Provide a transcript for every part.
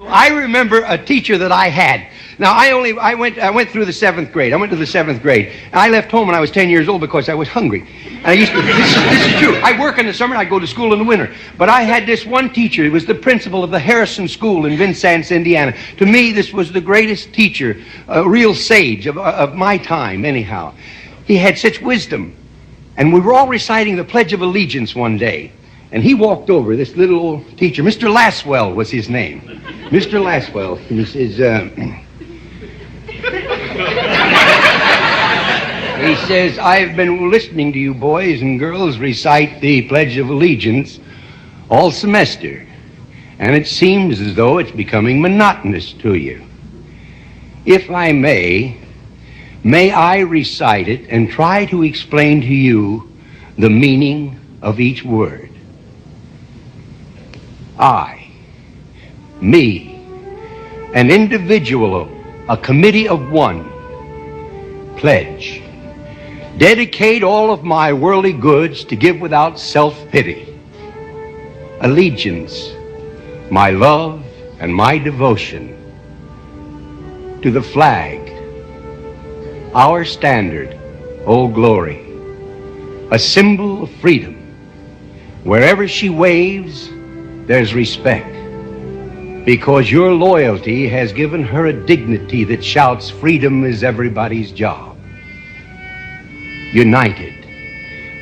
I remember a teacher that I had. Now, I went through the 7th grade. I went to the 7th grade. And I left home when I was 10 years old because I was hungry. And I used to, this is true. I work in the summer and I go to school in the winter. But I had this one teacher. He was the principal of the Harrison School in Vincennes, Indiana. To me, this was the greatest teacher, a real sage of my time, anyhow. He had such wisdom. And we were all reciting the Pledge of Allegiance one day. And he walked over, this little old teacher. Mr. Laswell was his name. Mr. Laswell. He says, I've been listening to you boys and girls recite the Pledge of Allegiance all semester. And it seems as though it's becoming monotonous to you. If I may I recite it and try to explain to you the meaning of each word. I, me, an individual, a committee of one, pledge, dedicate all of my worldly goods to give without self-pity, allegiance, my love and my devotion to the flag, our standard, Old Glory, a symbol of freedom. Wherever she waves, there's respect, because your loyalty has given her a dignity that shouts freedom is everybody's job. United.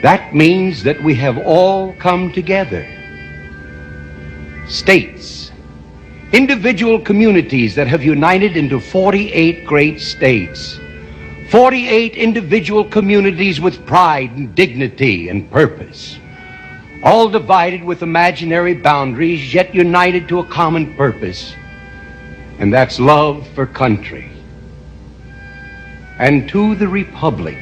That means that we have all come together. States, individual communities that have united into 48 great states. 48 individual communities with pride and dignity and purpose. All divided with imaginary boundaries, yet united to a common purpose, and that's love for country. And to the republic,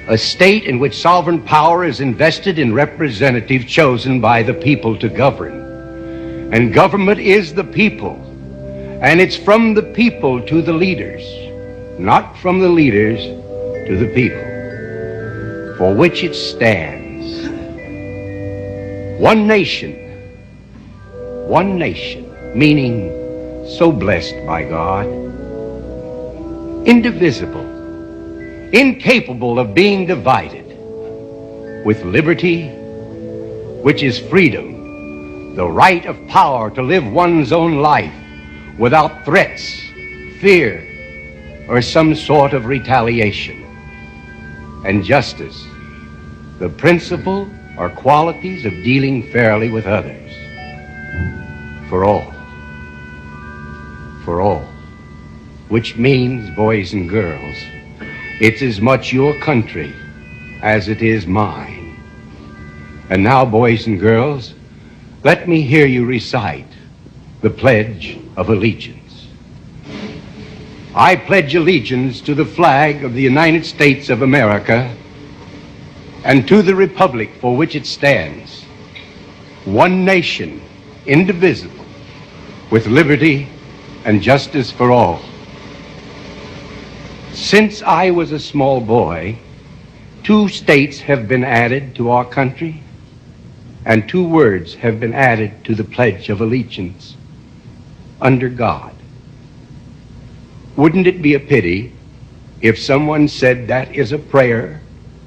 a state in which sovereign power is invested in representatives chosen by the people to govern. And government is the people, and it's from the people to the leaders, not from the leaders to the people, for which it stands. One nation, meaning so blessed by God, indivisible, incapable of being divided, with liberty, which is freedom, the right of power to live one's own life without threats, fear, or some sort of retaliation. And justice, the principle or qualities of dealing fairly with others. For all, which means, boys and girls, it's as much your country as it is mine. And now, boys and girls, let me hear you recite the Pledge of Allegiance. I pledge allegiance to the flag of the United States of America and to the republic for which it stands, one nation, indivisible, with liberty and justice for all. Since I was a small boy, 2 states have been added to our country, and 2 words have been added to the Pledge of Allegiance, under God. Wouldn't it be a pity if someone said that is a prayer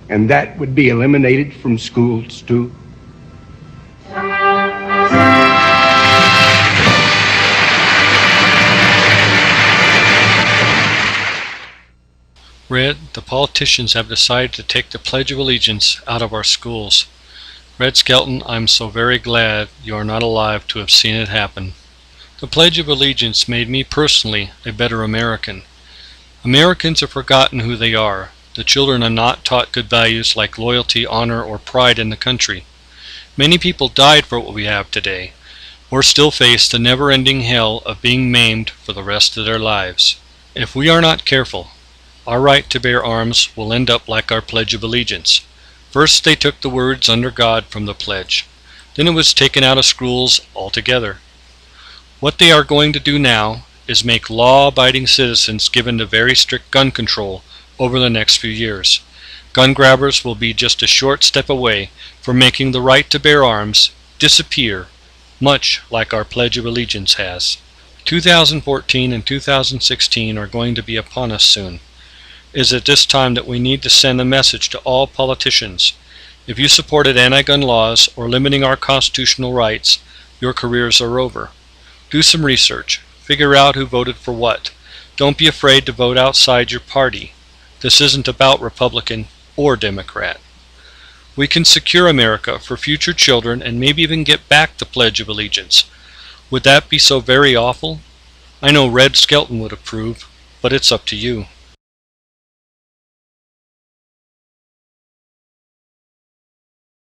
and that would be eliminated from schools too? Red, the politicians have decided to take the Pledge of Allegiance out of our schools. Red Skelton, I'm so very glad you are not alive to have seen it happen. The Pledge of Allegiance made me personally a better American. Americans have forgotten who they are. The children are not taught good values like loyalty, honor, or pride in the country. Many people died for what we have today, or still face the never-ending hell of being maimed for the rest of their lives. If we are not careful, our right to bear arms will end up like our Pledge of Allegiance. First they took the words under God from the pledge. Then it was taken out of schools altogether. What they are going to do now is make law-abiding citizens given to very strict gun control over the next few years. Gun grabbers will be just a short step away from making the right to bear arms disappear much like our Pledge of Allegiance has. 2014 and 2016 are going to be upon us soon. It is at this time that we need to send a message to all politicians. If you supported anti-gun laws or limiting our constitutional rights, your careers are over. Do some research. Figure out who voted for what. Don't be afraid to vote outside your party. This isn't about Republican or Democrat. We can secure America for future children and maybe even get back the Pledge of Allegiance. Would that be so very awful? I know Red Skelton would approve, but it's up to you.